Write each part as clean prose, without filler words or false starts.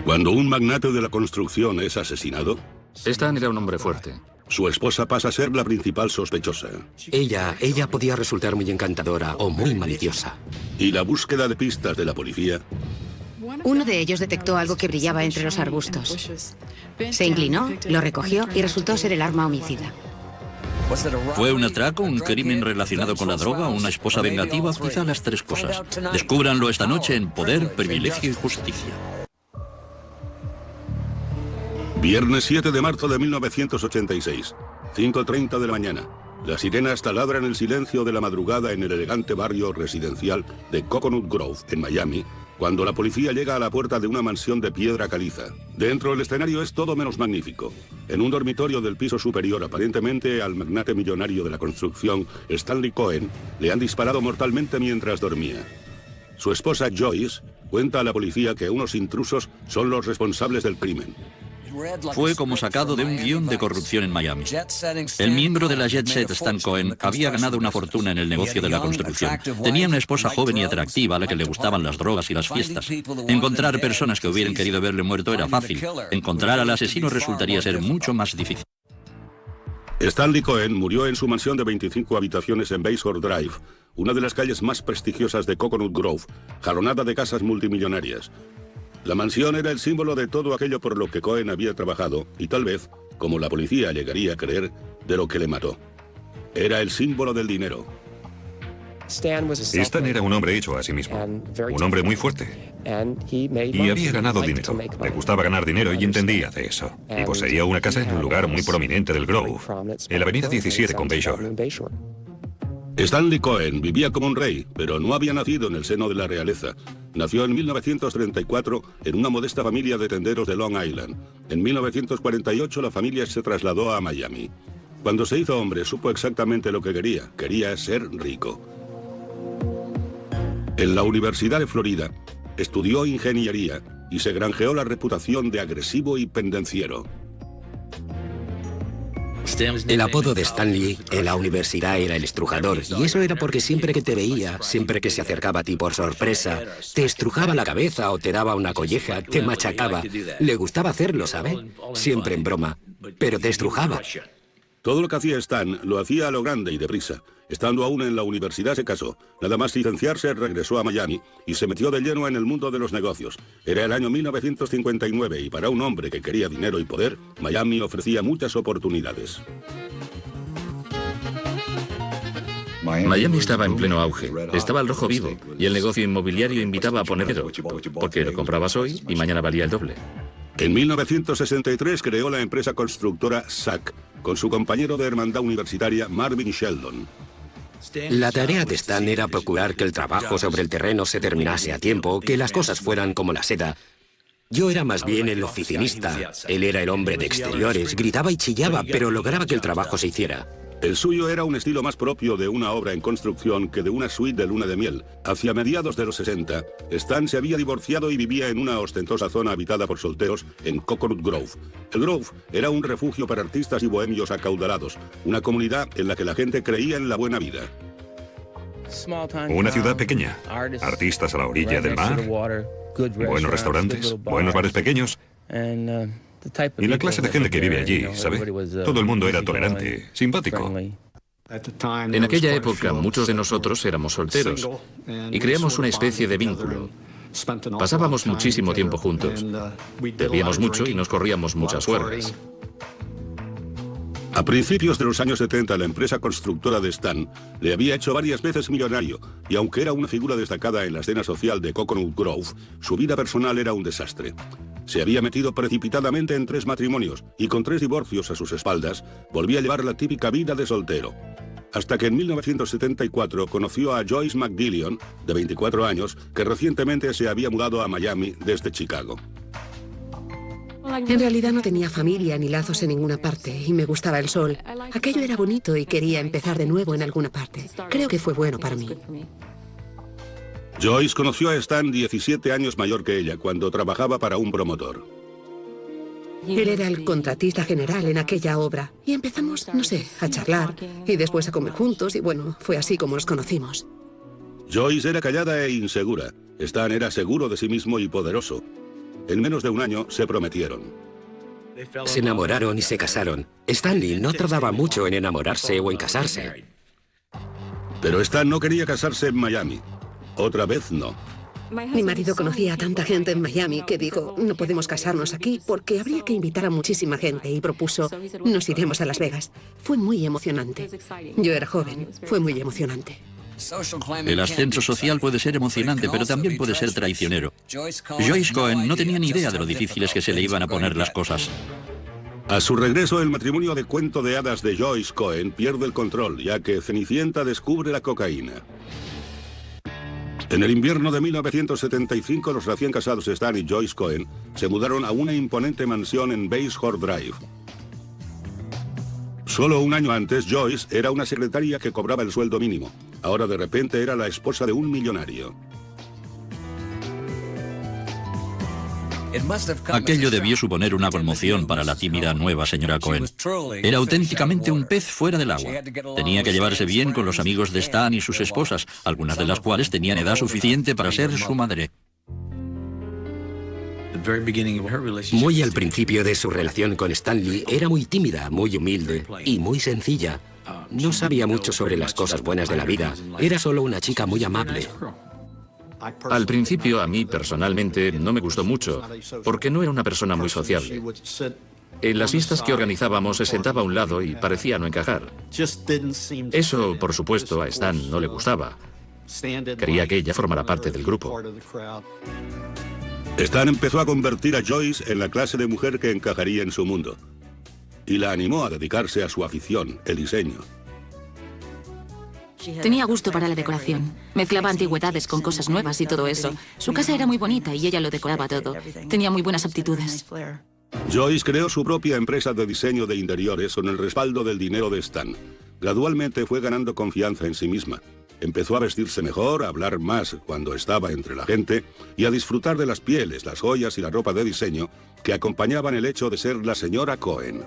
Cuando un magnate de la construcción es asesinado, Stan era un hombre fuerte. su esposa pasa a ser la principal sospechosa. Ella podía resultar muy encantadora o muy maliciosa. Y la búsqueda de pistas de la policía Uno de ellos detectó algo que brillaba entre los arbustos. Se inclinó, lo recogió y resultó ser el arma homicida. ¿Fue un atraco, un crimen relacionado con la droga, una esposa vengativa? Quizá las tres cosas. Descúbranlo esta noche en Poder, Privilegio y Justicia. Viernes 7 de marzo de 1986, 5:30 de la mañana. Las sirenas taladran el silencio de la madrugada en el elegante barrio residencial de Coconut Grove, en Miami, cuando la policía llega a la puerta de una mansión de piedra caliza. Dentro el escenario es todo menos magnífico. En un dormitorio del piso superior, aparentemente al magnate millonario de la construcción, Stanley Cohen, le han disparado mortalmente mientras dormía. Su esposa Joyce cuenta a la policía que unos intrusos son los responsables del crimen. Fue como sacado de un guión de corrupción en Miami. El miembro de la Jet Set, Stan Cohen, había ganado una fortuna en el negocio de la construcción. Tenía una esposa joven y atractiva a la que le gustaban las drogas y las fiestas. Encontrar personas que hubieran querido verle muerto era fácil. Encontrar al asesino resultaría ser mucho más difícil. Stanley Cohen murió en su mansión de 25 habitaciones en Bayshore Drive, una de las calles más prestigiosas de Coconut Grove, jalonada de casas multimillonarias. La mansión era el símbolo de todo aquello por lo que Cohen había trabajado y tal vez, como la policía llegaría a creer, de lo que le mató. Era el símbolo del dinero. Stan era un hombre hecho a sí mismo, un hombre muy fuerte. Y había ganado dinero. Le gustaba ganar dinero y entendía de eso. Y poseía una casa en un lugar muy prominente del Grove, en la avenida 17 con Bayshore. Stanley Cohen vivía como un rey, pero no había nacido en el seno de la realeza. Nació en 1934 en una modesta familia de tenderos de Long Island. En 1948 la familia se trasladó a Miami. Cuando se hizo hombre supo exactamente lo que quería. Quería ser rico. En la Universidad de Florida estudió ingeniería y se granjeó la reputación de agresivo y pendenciero. El apodo de Stanley en la universidad era el estrujador, y eso era porque siempre que te veía, siempre que se acercaba a ti por sorpresa, te estrujaba la cabeza o te daba una colleja, te machacaba. Le gustaba hacerlo, ¿sabe? Siempre en broma, pero te estrujaba. Todo lo que hacía Stan lo hacía a lo grande y deprisa. Estando aún en la universidad se casó. Nada más licenciarse regresó a Miami y se metió de lleno en el mundo de los negocios. Era el año 1959 y para un hombre que quería dinero y poder, Miami ofrecía muchas oportunidades. Miami estaba en pleno auge. Estaba al rojo vivo y el negocio inmobiliario invitaba a poner dinero, porque lo comprabas hoy y mañana valía el doble. En 1963 creó la empresa constructora SAC con su compañero de hermandad universitaria Marvin Sheldon. La tarea de Stan era procurar que el trabajo sobre el terreno se terminase a tiempo, que las cosas fueran como la seda. Yo era más bien el oficinista. Él era el hombre de exteriores, gritaba y chillaba, pero lograba que el trabajo se hiciera. El suyo era un estilo más propio de una obra en construcción que de una suite de luna de miel. Hacia mediados de los 60, Stan se había divorciado y vivía en una ostentosa zona habitada por solteros en Coconut Grove. El Grove era un refugio para artistas y bohemios acaudalados, una comunidad en la que la gente creía en la buena vida. Una ciudad pequeña, artistas a la orilla del mar, buenos restaurantes, buenos bares pequeños. Y la clase de gente que vive allí, ¿sabe? Todo el mundo era tolerante, simpático. En aquella época muchos de nosotros éramos solteros y creamos una especie de vínculo. Pasábamos muchísimo tiempo juntos. Bebíamos mucho y nos corríamos muchas juergas. A principios de los años 70, la empresa constructora de Stan le había hecho varias veces millonario, y aunque era una figura destacada en la escena social de Coconut Grove, su vida personal era un desastre. Se había metido precipitadamente en 3 matrimonios, y con 3 divorcios a sus espaldas, volvía a llevar la típica vida de soltero. Hasta que en 1974 conoció a Joyce McDillion, de 24 años, que recientemente se había mudado a Miami desde Chicago. En realidad no tenía familia ni lazos en ninguna parte y me gustaba el sol. Aquello era bonito y quería empezar de nuevo en alguna parte. Creo que fue bueno para mí. Joyce conoció a Stan 17 años mayor que ella cuando trabajaba para un promotor. Él era el contratista general en aquella obra y empezamos, no sé, a charlar y después a comer juntos y bueno, fue así como nos conocimos. Joyce era callada e insegura. Stan era seguro de sí mismo y poderoso. En menos de un año se prometieron. Se enamoraron y se casaron. Stanley no tardaba mucho en enamorarse o en casarse. Pero Stan no quería casarse en Miami. Otra vez no. Mi marido conocía a tanta gente en Miami que dijo, no podemos casarnos aquí porque habría que invitar a muchísima gente, y propuso, nos iremos a Las Vegas. Fue muy emocionante. Yo era joven, fue muy emocionante. El ascenso social puede ser emocionante, pero también puede ser traicionero. Joyce Cohen no tenía ni idea de lo difíciles que se le iban a poner las cosas. A su regreso, el matrimonio de cuento de hadas de Joyce Cohen pierde el control, ya que Cenicienta descubre la cocaína. En el invierno de 1975, los recién casados Stan y Joyce Cohen se mudaron a una imponente mansión en Bayshore Drive. Solo un año antes, Joyce era una secretaria que cobraba el sueldo mínimo. Ahora de repente era la esposa de un millonario. Aquello debió suponer una conmoción para la tímida nueva señora Cohen. Era auténticamente un pez fuera del agua. Tenía que llevarse bien con los amigos de Stan y sus esposas, algunas de las cuales tenían edad suficiente para ser su madre. Muy al principio de su relación con Stanley, era muy tímida, muy humilde y muy sencilla. No sabía mucho sobre las cosas buenas de la vida. Era solo una chica muy amable. Al principio, a mí personalmente no me gustó mucho, porque no era una persona muy sociable. En las fiestas que organizábamos se sentaba a un lado y parecía no encajar. Eso, por supuesto, a Stan no le gustaba. Quería que ella formara parte del grupo. Stan empezó a convertir a Joyce en la clase de mujer que encajaría en su mundo. Y la animó a dedicarse a su afición, el diseño. Tenía gusto para la decoración. Mezclaba antigüedades con cosas nuevas y todo eso. Su casa era muy bonita y ella lo decoraba todo. Tenía muy buenas aptitudes. Joyce creó su propia empresa de diseño de interiores con el respaldo del dinero de Stan. Gradualmente fue ganando confianza en sí misma. Empezó a vestirse mejor, a hablar más cuando estaba entre la gente y a disfrutar de las pieles, las joyas y la ropa de diseño que acompañaban el hecho de ser la señora Cohen.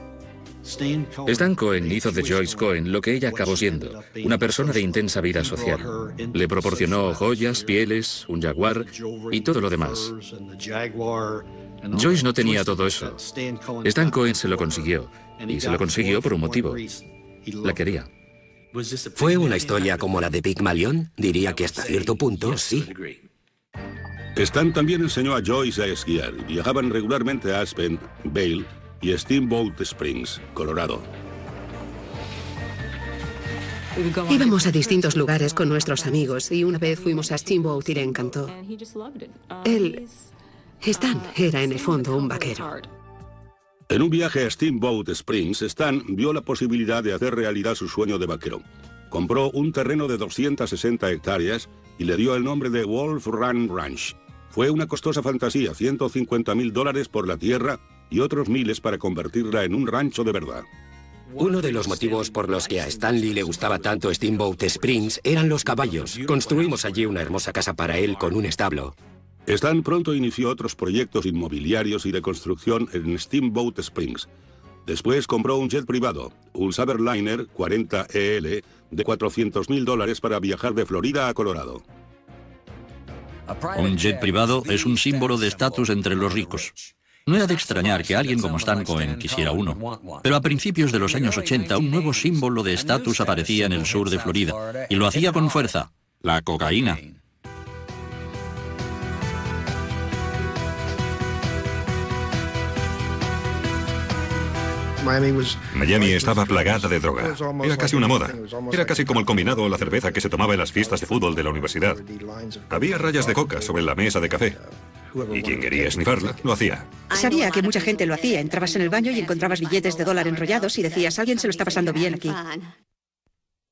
Stan Cohen hizo de Joyce Cohen lo que ella acabó siendo, una persona de intensa vida social. Le proporcionó joyas, pieles, un jaguar y todo lo demás. Joyce no tenía todo eso. Stan Cohen se lo consiguió, y se lo consiguió por un motivo. La quería. ¿Fue una historia como la de Pigmalión? Diría que hasta cierto punto, sí. Stan también enseñó a Joyce a esquiar. Viajaban regularmente a Aspen, Vail y Steamboat Springs, Colorado. Íbamos a distintos lugares con nuestros amigos y una vez fuimos a Steamboat y le encantó. Stan era en el fondo un vaquero. En un viaje a Steamboat Springs, Stan vio la posibilidad de hacer realidad su sueño de vaquero. Compró un terreno de 260 hectáreas y le dio el nombre de Wolf Run Ranch. Fue una costosa fantasía, $150,000 por la tierra y otros miles para convertirla en un rancho de verdad. Uno de los motivos por los que a Stanley le gustaba tanto Steamboat Springs eran los caballos. Construimos allí una hermosa casa para él con un establo. Stan pronto inició otros proyectos inmobiliarios y de construcción en Steamboat Springs. Después compró un jet privado, un Saberliner 40EL de $400,000 para viajar de Florida a Colorado. Un jet privado es un símbolo de estatus entre los ricos. No era de extrañar que alguien como Stan Cohen quisiera uno. Pero a principios de los años 80, un nuevo símbolo de estatus aparecía en el sur de Florida, y lo hacía con fuerza: la cocaína. Miami estaba plagada de droga. Era casi una moda. Era casi como el combinado o la cerveza que se tomaba en las fiestas de fútbol de la universidad. Había rayas de coca sobre la mesa de café. Y quien quería esnifarla, lo hacía. Sabía que mucha gente lo hacía. Entrabas en el baño y encontrabas billetes de $1 enrollados y decías, alguien se lo está pasando bien aquí.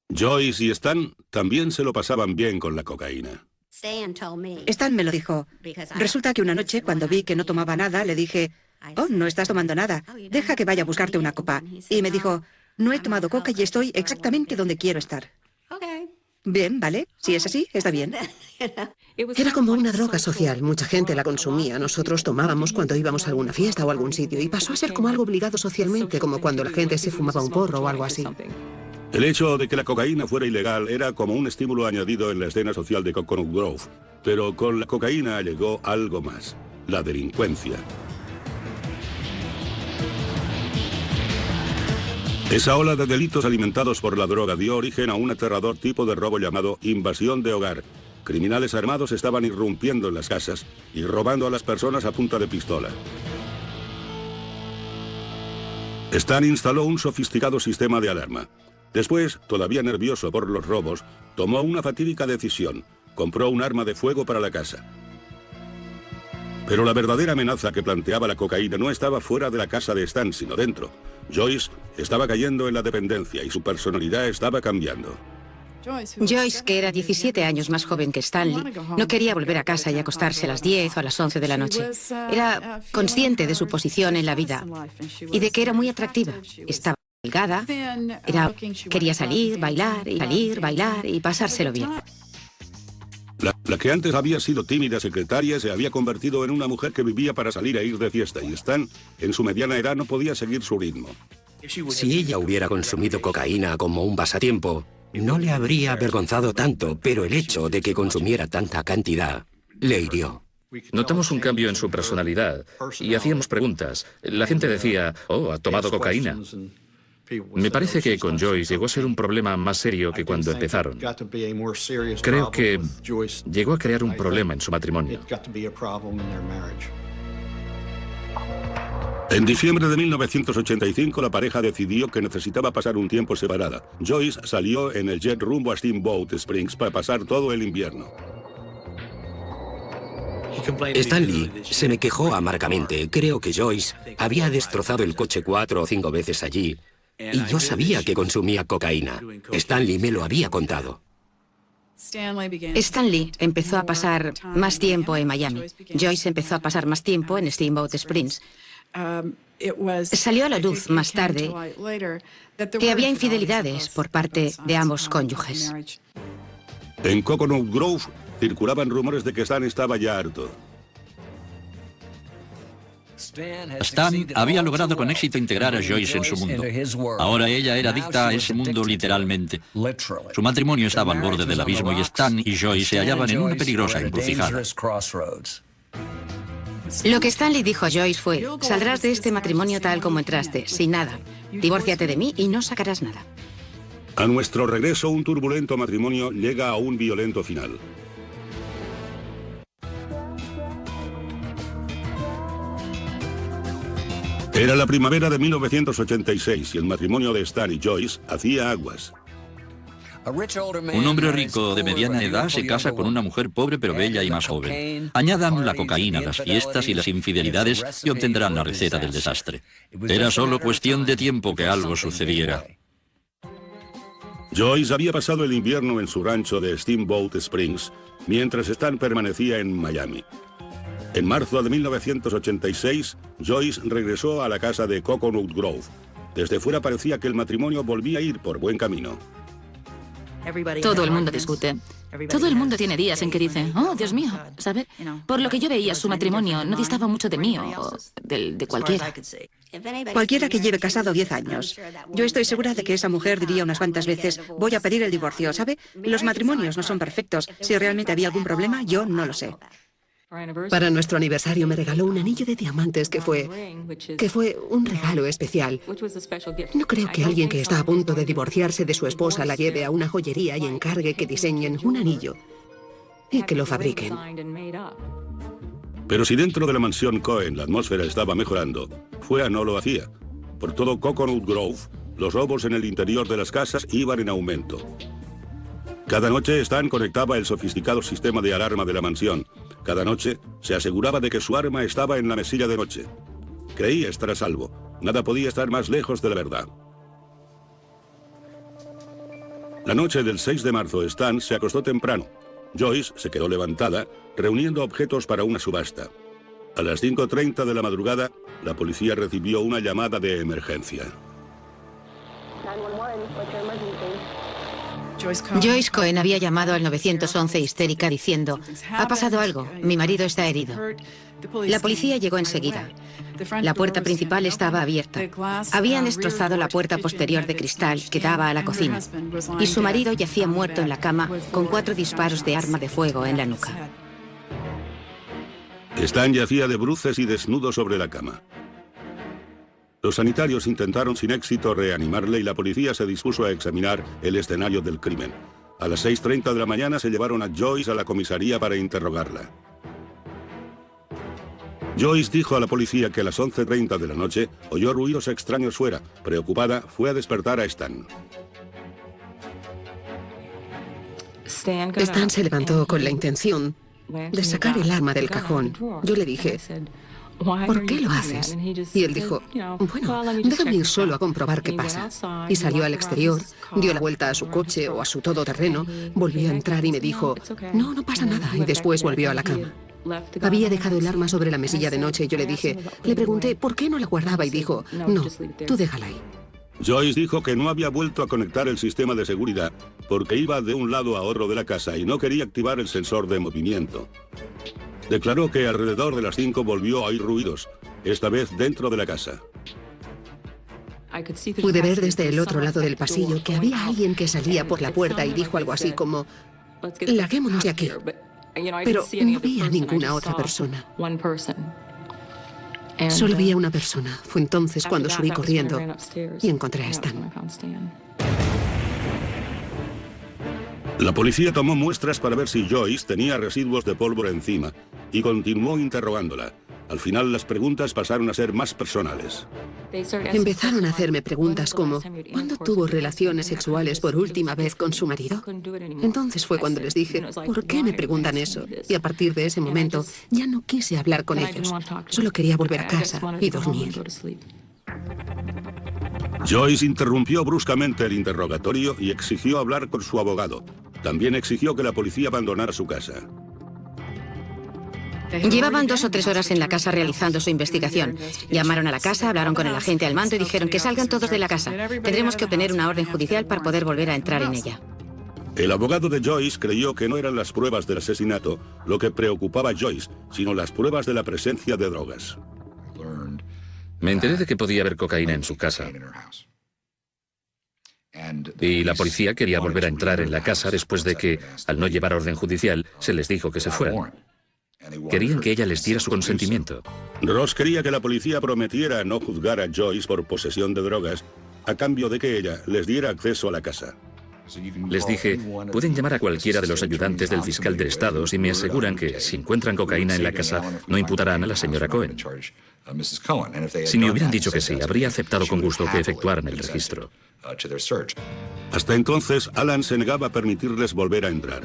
Joyce y Stan también se lo pasaban bien con la cocaína. Stan me lo dijo. Resulta que una noche, cuando vi que no tomaba nada, le dije, oh, no estás tomando nada. Deja que vaya a buscarte una copa. Y me dijo, no he tomado coca y estoy exactamente donde quiero estar. Bien, vale. Si es así, está bien. Era como una droga social. Mucha gente la consumía. Nosotros tomábamos cuando íbamos a alguna fiesta o algún sitio. Y pasó a ser como algo obligado socialmente, como cuando la gente se fumaba un porro o algo así. El hecho de que la cocaína fuera ilegal era como un estímulo añadido en la escena social de Coconut Grove. Pero con la cocaína llegó algo más. la delincuencia. Esa ola de delitos alimentados por la droga dio origen a un aterrador tipo de robo llamado invasión de hogar. Criminales armados estaban irrumpiendo en las casas y robando a las personas a punta de pistola. Stan instaló un sofisticado sistema de alarma. Después, todavía nervioso por los robos, tomó una fatídica decisión. Compró un arma de fuego para la casa. Pero la verdadera amenaza que planteaba la cocaína no estaba fuera de la casa de Stan, sino dentro. Joyce estaba cayendo en la dependencia y su personalidad estaba cambiando. Joyce, que era 17 años más joven que Stanley, no quería volver a casa y acostarse a las 10 o a las 11 de la noche. Era consciente de su posición en la vida y de que era muy atractiva. Estaba delgada, quería salir, bailar y pasárselo bien. La que antes había sido tímida secretaria se había convertido en una mujer que vivía para salir e ir de fiesta, y Stan, en su mediana edad, no podía seguir su ritmo. Si ella hubiera consumido cocaína como un pasatiempo, no le habría avergonzado tanto, pero el hecho de que consumiera tanta cantidad le hirió. Notamos un cambio en su personalidad y hacíamos preguntas. La gente decía, oh, ha tomado cocaína. Me parece que con Joyce llegó a ser un problema más serio que cuando empezaron. Creo que llegó a crear un problema en su matrimonio. En diciembre de 1985, la pareja decidió que necesitaba pasar un tiempo separada. Joyce salió en el jet rumbo a Steamboat Springs para pasar todo el invierno. Stanley se me quejó amargamente. Creo que Joyce había destrozado el coche 4 o 5 veces allí. Y yo sabía que consumía cocaína. Stanley me lo había contado. Stanley empezó a pasar más tiempo en Miami. Joyce empezó a pasar más tiempo en Steamboat Springs. Salió a la luz más tarde que había infidelidades por parte de ambos cónyuges. En Coconut Grove circulaban rumores de que Stan estaba ya harto. Stan había logrado con éxito integrar a Joyce en su mundo. Ahora ella era adicta a ese mundo literalmente. Su matrimonio estaba al borde del abismo y Stan y Joyce se hallaban en una peligrosa encrucijada. Lo que Stanley dijo a Joyce fue: saldrás de este matrimonio tal como entraste, sin nada. Divórciate de mí y no sacarás nada. A nuestro regreso, un turbulento matrimonio llega a un violento final. Era la primavera de 1986 y el matrimonio de Stan y Joyce hacía aguas. Un hombre rico de mediana edad se casa con una mujer pobre pero bella y más joven. Añadan la cocaína, las fiestas y las infidelidades y obtendrán la receta del desastre. Era solo cuestión de tiempo que algo sucediera. Joyce había pasado el invierno en su rancho de Steamboat Springs, mientras Stan permanecía en Miami. En marzo de 1986, Joyce regresó a la casa de Coconut Grove. Desde fuera parecía que el matrimonio volvía a ir por buen camino. Todo el mundo discute. Todo el mundo tiene días en que dice, oh, Dios mío, ¿sabe? Por lo que yo veía, su matrimonio no distaba mucho de mí o de cualquiera. Cualquiera que lleve casado 10 años. Yo estoy segura de que esa mujer diría unas cuantas veces, voy a pedir el divorcio, ¿sabe? Los matrimonios no son perfectos. Si realmente había algún problema, yo no lo sé. Para nuestro aniversario me regaló un anillo de diamantes que fue un regalo especial. No creo que alguien que está a punto de divorciarse de su esposa la lleve a una joyería y encargue que diseñen un anillo y que lo fabriquen. Pero si dentro de la mansión Cohen la atmósfera estaba mejorando, Fua no lo hacía. Por todo Coconut Grove, los robos en el interior de las casas iban en aumento. Cada noche Stan conectaba el sofisticado sistema de alarma de la mansión. Cada noche se aseguraba de que su arma estaba en la mesilla de noche. Creía estar a salvo. Nada podía estar más lejos de la verdad. La noche del 6 de marzo, Stan se acostó temprano. Joyce se quedó levantada, reuniendo objetos para una subasta. A las 5:30 de la madrugada, la policía recibió una llamada de emergencia. Joyce Cohen había llamado al 911 histérica diciendo, ha pasado algo, mi marido está herido. La policía llegó enseguida. La puerta principal estaba abierta. Habían destrozado la puerta posterior de cristal que daba a la cocina. Y su marido yacía muerto en la cama con 4 disparos de arma de fuego en la nuca. Stan yacía de bruces y desnudo sobre la cama. Los sanitarios intentaron sin éxito reanimarle y la policía se dispuso a examinar el escenario del crimen. A las 6:30 de la mañana se llevaron a Joyce a la comisaría para interrogarla. Joyce dijo a la policía que a las 11:30 de la noche oyó ruidos extraños fuera. Preocupada, fue a despertar a Stan. Stan se levantó con la intención de sacar el arma del cajón. Yo le dije, ¿por qué lo haces? Y él dijo, bueno, déjame ir solo a comprobar qué pasa. Y salió al exterior, dio la vuelta a su coche o a su todoterreno, volvió a entrar y me dijo, no, no pasa nada, y después volvió a la cama. Había dejado el arma sobre la mesilla de noche y yo le pregunté por qué no la guardaba y dijo, no, tú déjala ahí. Joyce dijo que no había vuelto a conectar el sistema de seguridad porque iba de un lado a otro de la casa y no quería activar el sensor de movimiento. Declaró que alrededor de las 5 volvió a oír ruidos, esta vez dentro de la casa. Pude ver desde el otro lado del pasillo que había alguien que salía por la puerta y dijo algo así como, larguémonos de aquí. Pero no vi a ninguna otra persona. Solo vi a una persona. Fue entonces cuando subí corriendo y encontré a Stan. La policía tomó muestras para ver si Joyce tenía residuos de pólvora encima y continuó interrogándola. Al final las preguntas pasaron a ser más personales. Empezaron a hacerme preguntas como, ¿cuándo tuvo relaciones sexuales por última vez con su marido? Entonces fue cuando les dije, ¿por qué me preguntan eso? Y a partir de ese momento ya no quise hablar con ellos. Solo quería volver a casa y dormir. Joyce interrumpió bruscamente el interrogatorio y exigió hablar con su abogado. También exigió que la policía abandonara su casa. Llevaban 2 o 3 horas en la casa realizando su investigación. Llamaron a la casa, hablaron con el agente al mando y dijeron que salgan todos de la casa. Tendremos que obtener una orden judicial para poder volver a entrar en ella. El abogado de Joyce creyó que no eran las pruebas del asesinato lo que preocupaba a Joyce, sino las pruebas de la presencia de drogas. Me enteré de que podía haber cocaína en su casa. Y la policía quería volver a entrar en la casa después de que, al no llevar orden judicial, se les dijo que se fueran. Querían que ella les diera su consentimiento. Ross quería que la policía prometiera no juzgar a Joyce por posesión de drogas a cambio de que ella les diera acceso a la casa. Les dije, pueden llamar a cualquiera de los ayudantes del fiscal del estado si me aseguran que si encuentran cocaína en la casa no imputarán a la señora Cohen. Si me hubieran dicho que sí, habría aceptado con gusto que efectuaran el registro. Hasta entonces, Alan se negaba a permitirles volver a entrar.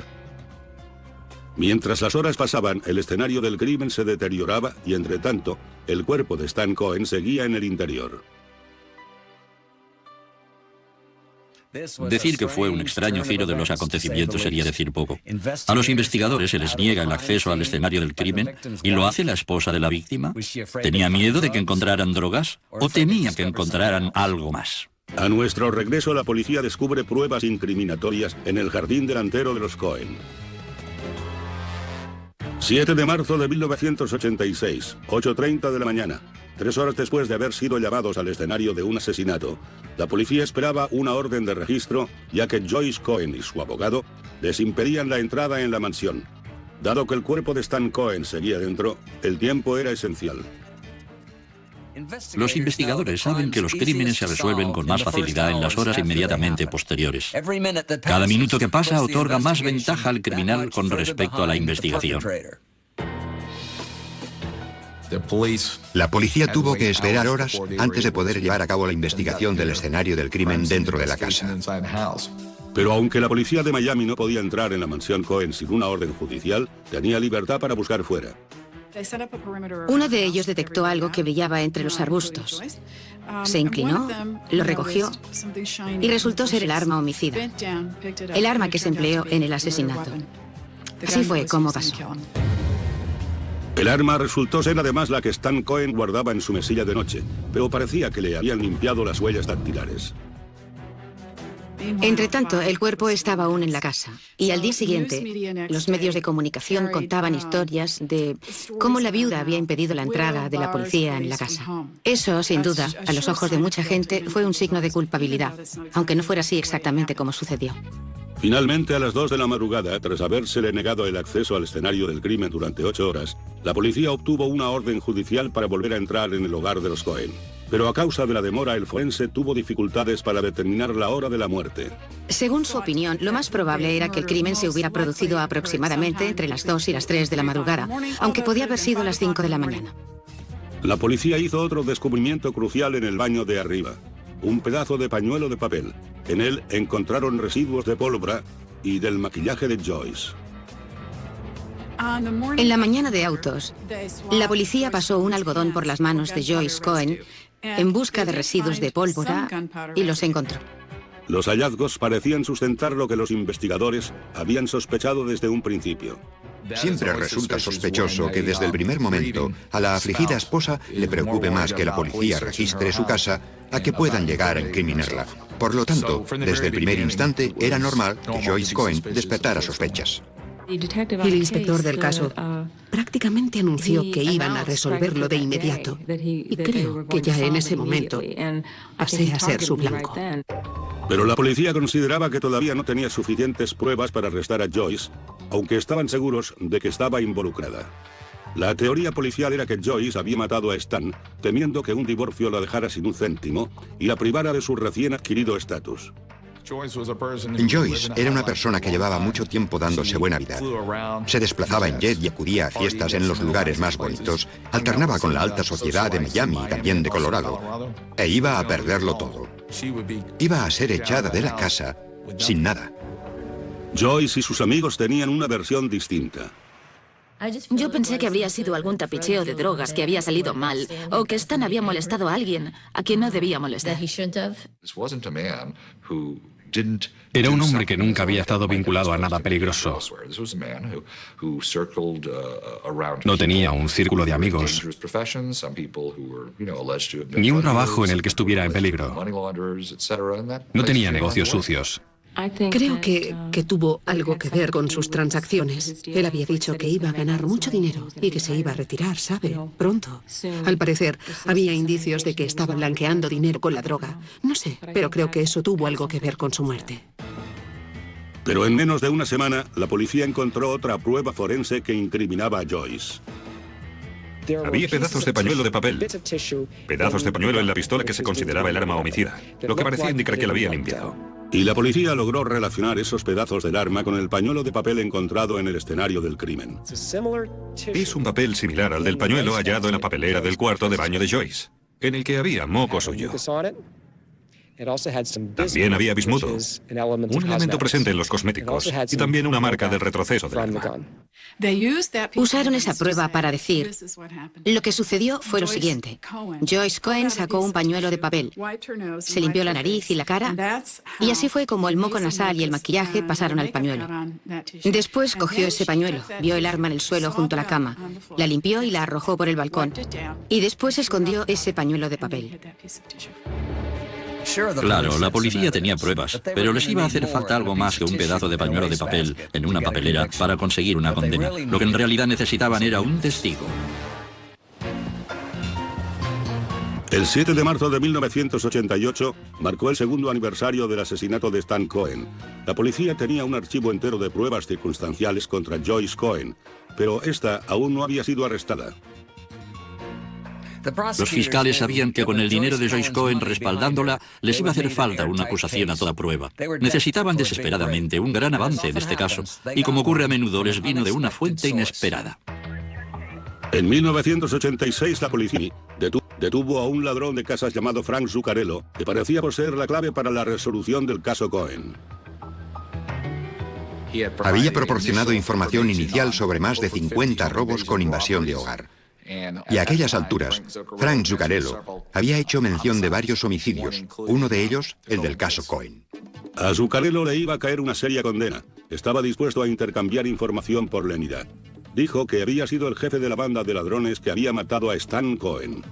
Mientras las horas pasaban, el escenario del crimen se deterioraba y, entre tanto, el cuerpo de Stan Cohen seguía en el interior. Decir que fue un extraño giro de los acontecimientos sería decir poco. A los investigadores se les niega el acceso al escenario del crimen y lo hace la esposa de la víctima. ¿Tenía miedo de que encontraran drogas o temía que encontraran algo más? A nuestro regreso, la policía descubre pruebas incriminatorias en el jardín delantero de los Cohen. 7 de marzo de 1986, 8:30 de la mañana. 3 horas después de haber sido llamados al escenario de un asesinato, la policía esperaba una orden de registro, ya que Joyce Cohen y su abogado les impedían la entrada en la mansión. Dado que el cuerpo de Stan Cohen seguía dentro, el tiempo era esencial. Los investigadores saben que los crímenes se resuelven con más facilidad en las horas inmediatamente posteriores. Cada minuto que pasa otorga más ventaja al criminal con respecto a la investigación. La policía tuvo que esperar horas antes de poder llevar a cabo la investigación del escenario del crimen dentro de la casa. Pero aunque la policía de Miami no podía entrar en la mansión Cohen sin una orden judicial, tenía libertad para buscar fuera. Uno de ellos detectó algo que brillaba entre los arbustos. Se inclinó, lo recogió y resultó ser el arma homicida, el arma que se empleó en el asesinato. Así fue como pasó. El arma resultó ser además la que Stan Cohen guardaba en su mesilla de noche, pero parecía que le habían limpiado las huellas dactilares. Entretanto, el cuerpo estaba aún en la casa y al día siguiente los medios de comunicación contaban historias de cómo la viuda había impedido la entrada de la policía en la casa. Eso, sin duda, a los ojos de mucha gente fue un signo de culpabilidad, aunque no fuera así exactamente como sucedió. Finalmente, a las 2 de la madrugada, tras habérsele negado el acceso al escenario del crimen durante 8 horas, la policía obtuvo una orden judicial para volver a entrar en el hogar de los Cohen. Pero a causa de la demora, el forense tuvo dificultades para determinar la hora de la muerte. Según su opinión, lo más probable era que el crimen se hubiera producido aproximadamente entre las 2 y las 3 de la madrugada, aunque podía haber sido las 5 de la mañana. La policía hizo otro descubrimiento crucial en el baño de arriba. Un pedazo de pañuelo de papel. En él encontraron residuos de pólvora y del maquillaje de Joyce. En la mañana de autos, la policía pasó un algodón por las manos de Joyce Cohen en busca de residuos de pólvora y los encontró. Los hallazgos parecían sustentar lo que los investigadores habían sospechado desde un principio. Siempre resulta sospechoso que desde el primer momento a la afligida esposa le preocupe más que la policía registre su casa a que puedan llegar a incriminarla. Por lo tanto, desde el primer instante era normal que Joyce Cohen despertara sospechas. El inspector del caso prácticamente anunció que iban a resolverlo de inmediato. Y creo que ya en ese momento pasé a ser su blanco. Pero la policía consideraba que todavía no tenía suficientes pruebas para arrestar a Joyce, aunque estaban seguros de que estaba involucrada. La teoría policial era que Joyce había matado a Stan, temiendo que un divorcio la dejara sin un céntimo y la privara de su recién adquirido estatus. Joyce era una persona que llevaba mucho tiempo dándose buena vida. Se desplazaba en jet y acudía a fiestas en los lugares más bonitos, alternaba con la alta sociedad de Miami y también de Colorado, e iba a perderlo todo. Iba a ser echada de la casa sin nada. Joyce y sus amigos tenían una versión distinta. Yo pensé que habría sido algún tapicheo de drogas que había salido mal, o que Stan había molestado a alguien a quien no debía molestar. Era un hombre que nunca había estado vinculado a nada peligroso. No tenía un círculo de amigos, ni un trabajo en el que estuviera en peligro. No tenía negocios sucios. Creo que tuvo algo que ver con sus transacciones. Él había dicho que iba a ganar mucho dinero y que se iba a retirar, ¿sabe? Pronto. Al parecer, había indicios de que estaba blanqueando dinero con la droga. No sé, pero creo que eso tuvo algo que ver con su muerte. Pero en menos de una semana, la policía encontró otra prueba forense que incriminaba a Joyce. Había pedazos de pañuelo de papel. Pedazos de pañuelo en la pistola que se consideraba el arma homicida, lo que parecía indicar que la había limpiado. Y la policía logró relacionar esos pedazos del arma con el pañuelo de papel encontrado en el escenario del crimen. Es un papel similar al del pañuelo hallado en la papelera del cuarto de baño de Joyce, en el que había moco suyo. También había bismuto, un elemento presente en los cosméticos, y también una marca del retroceso del arma. Usaron esa prueba para decir, lo que sucedió fue lo siguiente. Joyce Cohen sacó un pañuelo de papel, se limpió la nariz y la cara, y así fue como el moco nasal y el maquillaje pasaron al pañuelo. Después cogió ese pañuelo, vio el arma en el suelo junto a la cama, la limpió y la arrojó por el balcón, y después escondió ese pañuelo de papel. Claro, la policía tenía pruebas, pero les iba a hacer falta algo más que un pedazo de pañuelo de papel en una papelera para conseguir una condena. Lo que en realidad necesitaban era un testigo. El 7 de marzo de 1988 marcó el segundo aniversario del asesinato de Stan Cohen. La policía tenía un archivo entero de pruebas circunstanciales contra Joyce Cohen, pero esta aún no había sido arrestada. Los fiscales sabían que con el dinero de Joyce Cohen respaldándola, les iba a hacer falta una acusación a toda prueba. Necesitaban desesperadamente un gran avance en este caso, y como ocurre a menudo, les vino de una fuente inesperada. En 1986 la policía detuvo a un ladrón de casas llamado Frank Zuccarello, que parecía poseer la clave para la resolución del caso Cohen. Había proporcionado información inicial sobre más de 50 robos con invasión de hogar. Y a aquellas alturas, Frank Zuccarello había hecho mención de varios homicidios, uno de ellos el del caso Cohen. A Zuccarello le iba a caer una seria condena. Estaba dispuesto a intercambiar información por lenidad. Dijo que había sido el jefe de la banda de ladrones que había matado a Stan Cohen.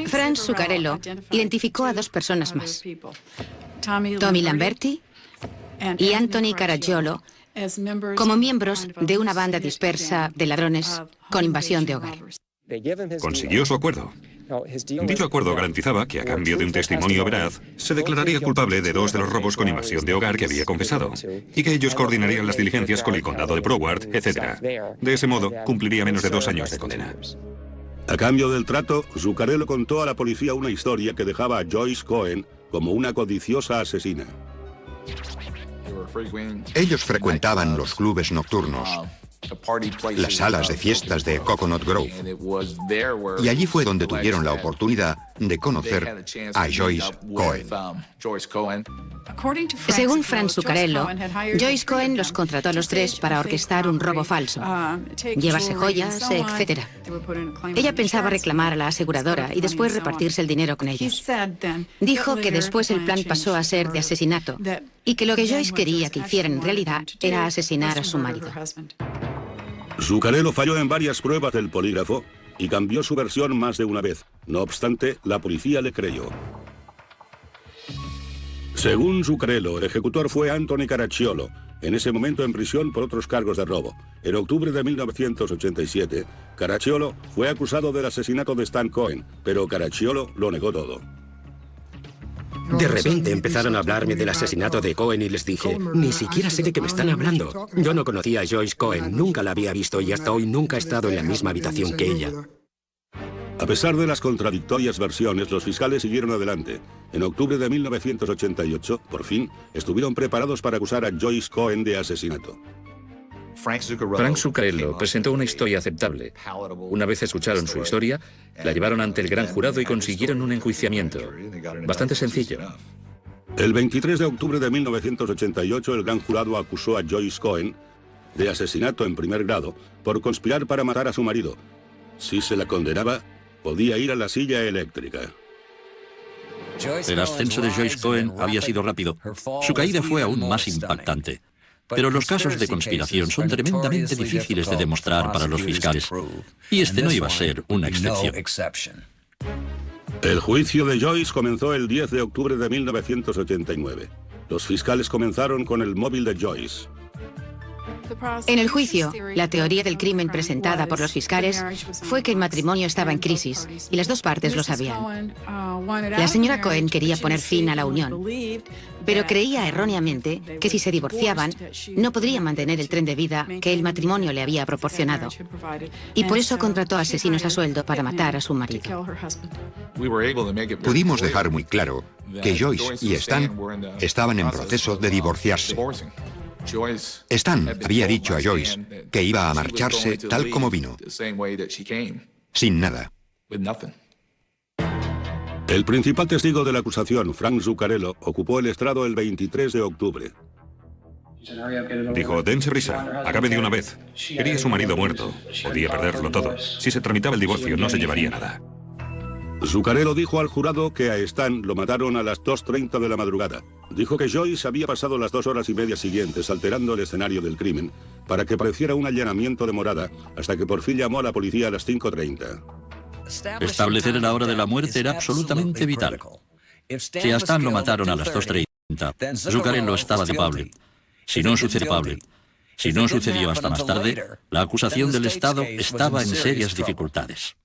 Frank Zuccarello identificó a 2 personas más, Tommy Lamberti y Anthony Caragiolo, como miembros de una banda dispersa de ladrones con invasión de hogar. Consiguió su acuerdo. Dicho acuerdo garantizaba que a cambio de un testimonio veraz, se declararía culpable de 2 de los robos con invasión de hogar que había confesado, y que ellos coordinarían las diligencias con el condado de Broward, etc. De ese modo, cumpliría menos de 2 años de condena. A cambio del trato, Zuccarello contó a la policía una historia que dejaba a Joyce Cohen como una codiciosa asesina. Ellos frecuentaban los clubes nocturnos, las salas de fiestas de Coconut Grove, y allí fue donde tuvieron la oportunidad de conocer a Joyce Cohen. Según Frank Zuccarello, Joyce Cohen los contrató a los 3 para orquestar un robo falso, llevarse joyas, etc. Ella pensaba reclamar a la aseguradora y después repartirse el dinero con ellos. Dijo que después el plan pasó a ser de asesinato y que lo que Joyce quería que hicieran en realidad era asesinar a su marido. Zuccarello falló en varias pruebas del polígrafo y cambió su versión más de una vez. No obstante, la policía le creyó. Según Zuccarello, el ejecutor fue Anthony Caracciolo, en ese momento en prisión por otros cargos de robo. En octubre de 1987, Caracciolo fue acusado del asesinato de Stan Cohen, pero Caracciolo lo negó todo. De repente empezaron a hablarme del asesinato de Cohen y les dije, ni siquiera sé de qué me están hablando. Yo no conocía a Joyce Cohen, nunca la había visto y hasta hoy nunca he estado en la misma habitación que ella. A pesar de las contradictorias versiones, los fiscales siguieron adelante. En octubre de 1988, por fin, estuvieron preparados para acusar a Joyce Cohen de asesinato. Frank Zuccarello presentó una historia aceptable. Una vez escucharon su historia, la llevaron ante el gran jurado y consiguieron un enjuiciamiento. Bastante sencillo. El 23 de octubre de 1988, el gran jurado acusó a Joyce Cohen de asesinato en primer grado por conspirar para matar a su marido. Si se la condenaba, podía ir a la silla eléctrica. El ascenso de Joyce Cohen había sido rápido. Su caída fue aún más impactante. Pero los casos de conspiración son tremendamente difíciles de demostrar para los fiscales. Y este no iba a ser una excepción. El juicio de Joyce comenzó el 10 de octubre de 1989. Los fiscales comenzaron con el móvil de Joyce. En el juicio, la teoría del crimen presentada por los fiscales fue que el matrimonio estaba en crisis y las 2 partes lo sabían. La señora Cohen quería poner fin a la unión, pero creía erróneamente que si se divorciaban no podría mantener el tren de vida que el matrimonio le había proporcionado. Y por eso contrató asesinos a sueldo para matar a su marido. Pudimos dejar muy claro que Joyce y Stan estaban en proceso de divorciarse. Stan había dicho a Joyce que iba a marcharse tal como vino, sin nada. El principal testigo de la acusación, Frank Zuccarello, ocupó el estrado el 23 de octubre. Dijo, dense prisa, acabe de una vez. Quería a su marido muerto, podía perderlo todo. Si se tramitaba el divorcio, no se llevaría nada. Zuccarello dijo al jurado que a Stan lo mataron a las 2:30 de la madrugada. Dijo que Joyce había pasado las 2 horas y media siguientes alterando el escenario del crimen para que pareciera un allanamiento de morada, hasta que por fin llamó a la policía a las 5:30. Establecer la hora de la muerte era absolutamente vital. Si a Stan lo mataron a las 2:30, Zuccarello estaba culpable. Si no sucedió hasta más tarde, la acusación del Estado estaba en serias dificultades.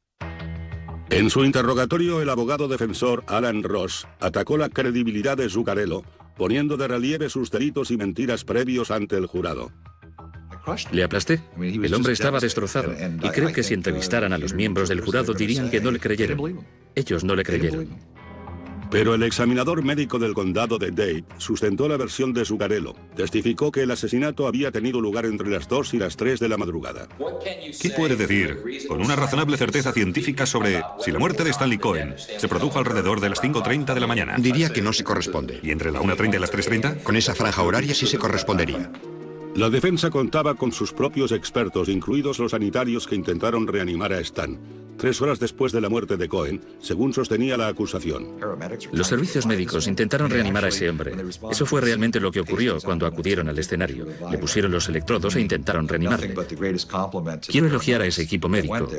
En su interrogatorio, el abogado defensor Alan Ross atacó la credibilidad de Zuccarello, poniendo de relieve sus delitos y mentiras previos ante el jurado. Le aplasté. El hombre estaba destrozado. Y creo que si entrevistaran a los miembros del jurado dirían que no le creyeron. Ellos no le creyeron. Pero el examinador médico del condado de Dade sustentó la versión de Zuccarello. Testificó que el asesinato había tenido lugar entre las 2 y las 3 de la madrugada. ¿Qué puede decir con una razonable certeza científica sobre si la muerte de Stanley Cohen se produjo alrededor de las 5:30 de la mañana? Diría que no se corresponde. ¿Y entre la 1:30 y las 3:30? Con esa franja horaria sí se correspondería. La defensa contaba con sus propios expertos, incluidos los sanitarios que intentaron reanimar a Stan, 3 horas después de la muerte de Cohen, según sostenía la acusación. Los servicios médicos intentaron reanimar a ese hombre. Eso fue realmente lo que ocurrió cuando acudieron al escenario. Le pusieron los electrodos e intentaron reanimarle. Quiero elogiar a ese equipo médico.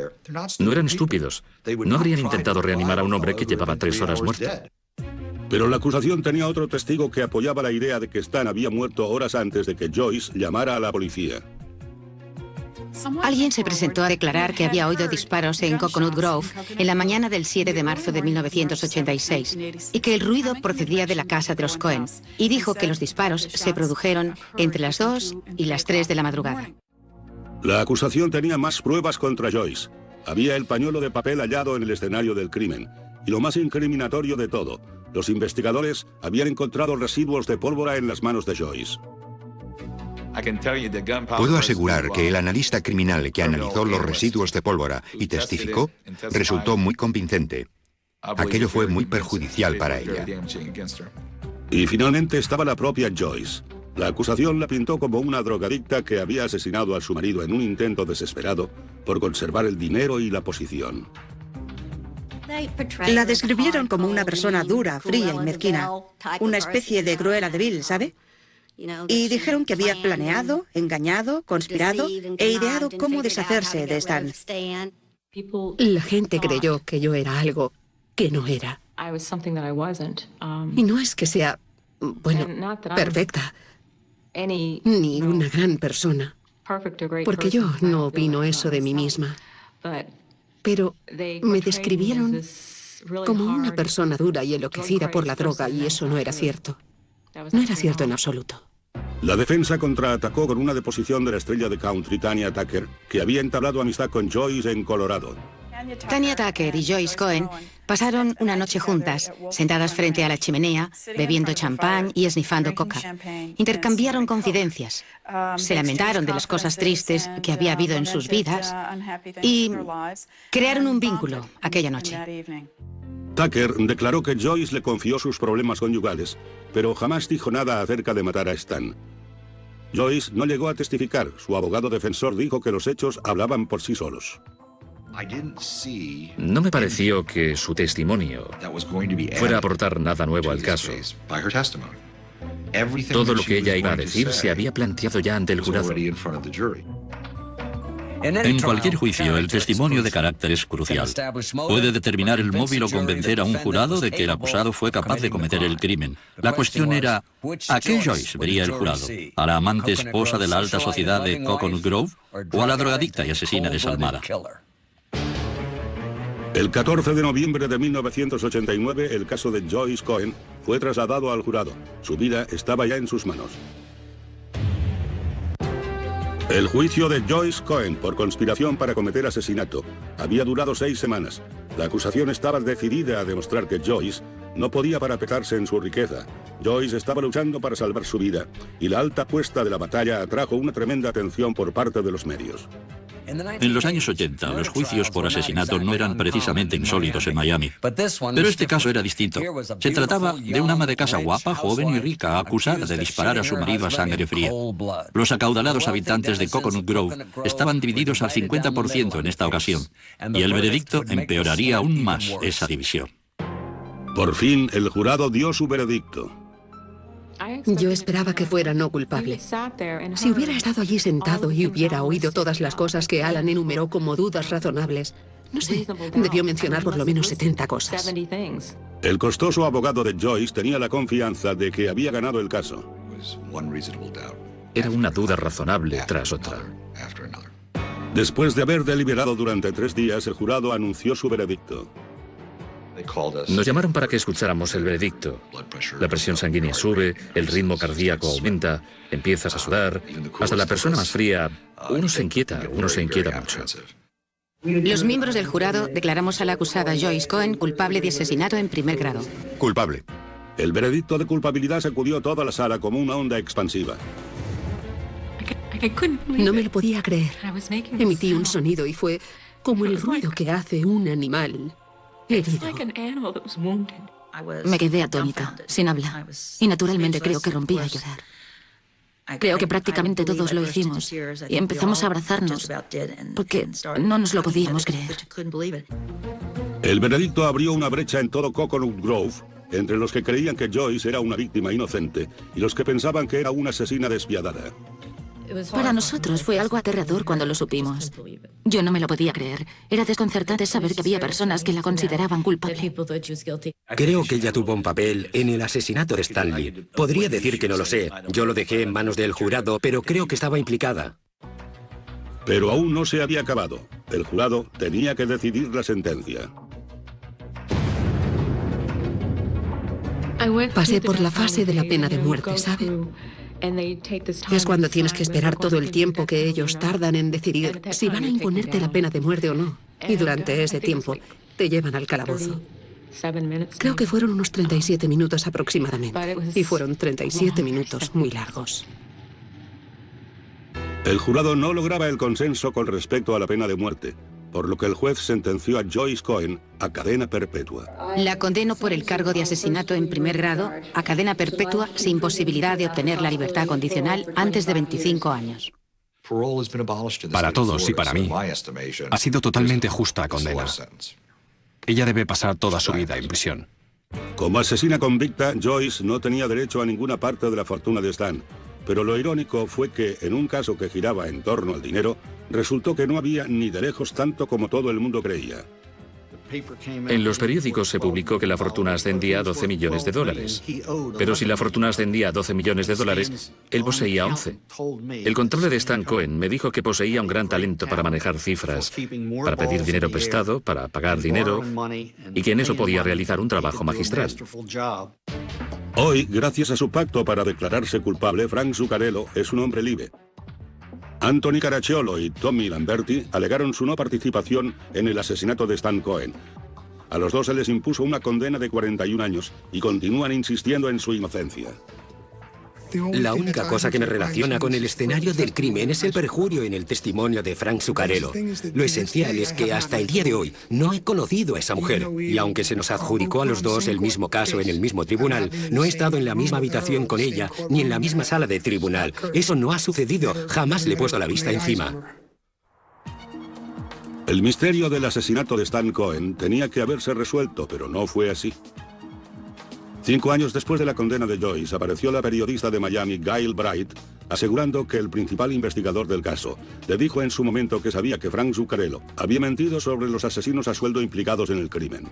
No eran estúpidos. No habrían intentado reanimar a un hombre que llevaba 3 horas muerto. Pero la acusación tenía otro testigo que apoyaba la idea de que Stan había muerto horas antes de que Joyce llamara a la policía. Alguien se presentó a declarar que había oído disparos en Coconut Grove en la mañana del 7 de marzo de 1986 y que el ruido procedía de la casa de los Cohen, y dijo que los disparos se produjeron entre las 2 y las 3 de la madrugada. La acusación tenía más pruebas contra Joyce. Había el pañuelo de papel hallado en el escenario del crimen. Y lo más incriminatorio de todo, los investigadores habían encontrado residuos de pólvora en las manos de Joyce. Puedo asegurar que el analista criminal que analizó los residuos de pólvora y testificó resultó muy convincente. Aquello fue muy perjudicial para ella. Y finalmente estaba la propia Joyce. La acusación la pintó como una drogadicta que había asesinado a su marido en un intento desesperado por conservar el dinero y la posición. La describieron como una persona dura, fría y mezquina, una especie de Cruella de Vil, ¿sabe? Y dijeron que había planeado, engañado, conspirado e ideado cómo deshacerse de Stan. La gente creyó que yo era algo que no era. Y no es que sea, bueno, perfecta, ni una gran persona, porque yo no opino eso de mí misma. Pero me describieron como una persona dura y enloquecida por la droga, y eso no era cierto. No era cierto en absoluto. La defensa contraatacó con una deposición de la estrella de country Tanya Tucker, que había entablado amistad con Joyce en Colorado. Tanya Tucker y Joyce Cohen pasaron una noche juntas, sentadas frente a la chimenea, bebiendo champán y esnifando coca. Intercambiaron confidencias, se lamentaron de las cosas tristes que había habido en sus vidas y crearon un vínculo aquella noche. Tucker declaró que Joyce le confió sus problemas conyugales, pero jamás dijo nada acerca de matar a Stan. Joyce no llegó a testificar. Su abogado defensor dijo que los hechos hablaban por sí solos. No me pareció que su testimonio fuera a aportar nada nuevo al caso. Todo lo que ella iba a decir se había planteado ya ante el jurado. En cualquier juicio, el testimonio de carácter es crucial. Puede determinar el móvil o convencer a un jurado de que el acusado fue capaz de cometer el crimen. La cuestión era, ¿a qué Joyce vería el jurado? ¿A la amante esposa de la alta sociedad de Coconut Grove? ¿O a la drogadicta y asesina desalmada? El 14 de noviembre de 1989, el caso de Joyce Cohen fue trasladado al jurado. Su vida estaba ya en sus manos. El juicio de Joyce Cohen por conspiración para cometer asesinato había durado 6 semanas. La acusación estaba decidida a demostrar que Joyce no podía parapetarse en su riqueza. Joyce estaba luchando para salvar su vida, y la alta apuesta de la batalla atrajo una tremenda atención por parte de los medios. En los años 80, los juicios por asesinato no eran precisamente insólitos en Miami. Pero este caso era distinto. Se trataba de una ama de casa guapa, joven y rica, acusada de disparar a su marido a sangre fría. Los acaudalados habitantes de Coconut Grove estaban divididos al 50% en esta ocasión, y el veredicto empeoraría aún más esa división. Por fin, el jurado dio su veredicto. Yo esperaba que fuera no culpable. Si hubiera estado allí sentado y hubiera oído todas las cosas que Alan enumeró como dudas razonables, no sé, debió mencionar por lo menos 70 cosas. El costoso abogado de Joyce tenía la confianza de que había ganado el caso. Era una duda razonable tras otra. Después de haber deliberado durante 3 días, el jurado anunció su veredicto. Nos llamaron para que escucháramos el veredicto. La presión sanguínea sube, el ritmo cardíaco aumenta, empiezas a sudar. Hasta la persona más fría, uno se inquieta mucho. Los miembros del jurado declaramos a la acusada Joyce Cohen culpable de asesinato en primer grado. Culpable. El veredicto de culpabilidad sacudió toda la sala como una onda expansiva. No me lo podía creer. Emití un sonido y fue como el ruido que hace un animal herido. Me quedé atónita, sin habla. Y naturalmente creo que rompí a llorar. Creo que prácticamente todos lo hicimos. Y empezamos a abrazarnos, porque no nos lo podíamos creer. El veredicto abrió una brecha en todo Coconut Grove, entre los que creían que Joyce era una víctima inocente y los que pensaban que era una asesina despiadada. Para nosotros fue algo aterrador cuando lo supimos. Yo no me lo podía creer. Era desconcertante saber que había personas que la consideraban culpable. Creo que ella tuvo un papel en el asesinato de Stanley. Podría decir que no lo sé. Yo lo dejé en manos del jurado, pero creo que estaba implicada. Pero aún no se había acabado. El jurado tenía que decidir la sentencia. Pasé por la fase de la pena de muerte, ¿sabe? Es cuando tienes que esperar todo el tiempo que ellos tardan en decidir si van a imponerte la pena de muerte o no. Y durante ese tiempo te llevan al calabozo. Creo que fueron unos 37 minutos aproximadamente. Y fueron 37 minutos muy largos. El jurado no lograba el consenso con respecto a la pena de muerte, por lo que el juez sentenció a Joyce Cohen a cadena perpetua. La condenó por el cargo de asesinato en primer grado a cadena perpetua sin posibilidad de obtener la libertad condicional antes de 25 años. Para todos y para mí, ha sido totalmente justa la condena. Ella debe pasar toda su vida en prisión. Como asesina convicta, Joyce no tenía derecho a ninguna parte de la fortuna de Stan. Pero lo irónico fue que, en un caso que giraba en torno al dinero, resultó que no había ni de lejos tanto como todo el mundo creía. En los periódicos se publicó que la fortuna ascendía a 12 millones de dólares. Pero si la fortuna ascendía a 12 millones de dólares, él poseía 11. El contable de Stan Cohen me dijo que poseía un gran talento para manejar cifras, para pedir dinero prestado, para pagar dinero, y que en eso podía realizar un trabajo magistral. Hoy, gracias a su pacto para declararse culpable, Frank Zuccarello es un hombre libre. Anthony Caracciolo y Tommy Lamberti alegaron su no participación en el asesinato de Stan Cohen. A los dos se les impuso una condena de 41 años y continúan insistiendo en su inocencia. La única cosa que me relaciona con el escenario del crimen es el perjurio en el testimonio de Frank Zuccarello. Lo esencial es que hasta el día de hoy no he conocido a esa mujer. Y aunque se nos adjudicó a los dos el mismo caso en el mismo tribunal, no he estado en la misma habitación con ella ni en la misma sala de tribunal. Eso no ha sucedido. Jamás le he puesto la vista encima. El misterio del asesinato de Stan Cohen tenía que haberse resuelto, pero no fue así. 5 años después de la condena de Joyce, apareció la periodista de Miami, Gail Bright, asegurando que el principal investigador del caso le dijo en su momento que sabía que Frank Zuccarello había mentido sobre los asesinos a sueldo implicados en el crimen.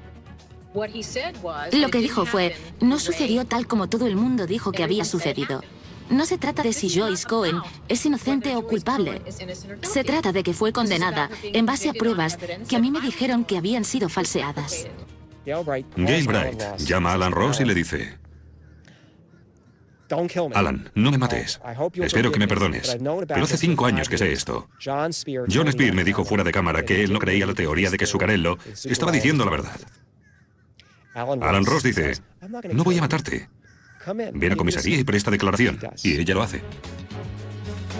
Lo que dijo fue, no sucedió tal como todo el mundo dijo que había sucedido. No se trata de si Joyce Cohen es inocente o culpable. Se trata de que fue condenada en base a pruebas que a mí me dijeron que habían sido falseadas. Gail Bright llama a Alan Ross y le dice: Alan, no me mates. Espero que me perdones. Pero hace 5 años que sé esto. John Spear me dijo fuera de cámara que él no creía la teoría de que Zuccarello estaba diciendo la verdad. Alan Ross dice: no voy a matarte. Ven a comisaría y presta declaración. Y ella lo hace.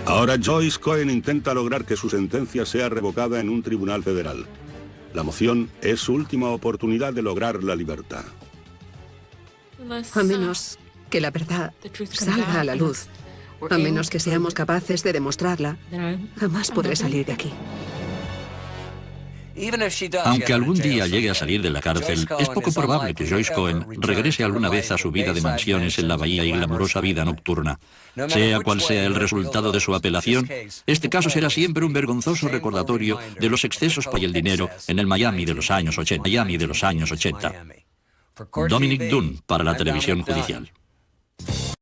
Ahora Joyce Cohen intenta lograr que su sentencia sea revocada en un tribunal federal. La moción es su última oportunidad de lograr la libertad. A menos que la verdad salga a la luz, a menos que seamos capaces de demostrarla, jamás podré salir de aquí. Aunque algún día llegue a salir de la cárcel, es poco probable que Joyce Cohen regrese alguna vez a su vida de mansiones en la bahía y glamurosa vida nocturna. Sea cual sea el resultado de su apelación, este caso será siempre un vergonzoso recordatorio de los excesos por el dinero en el Miami de los años 80. Dominic Dunne para la televisión judicial.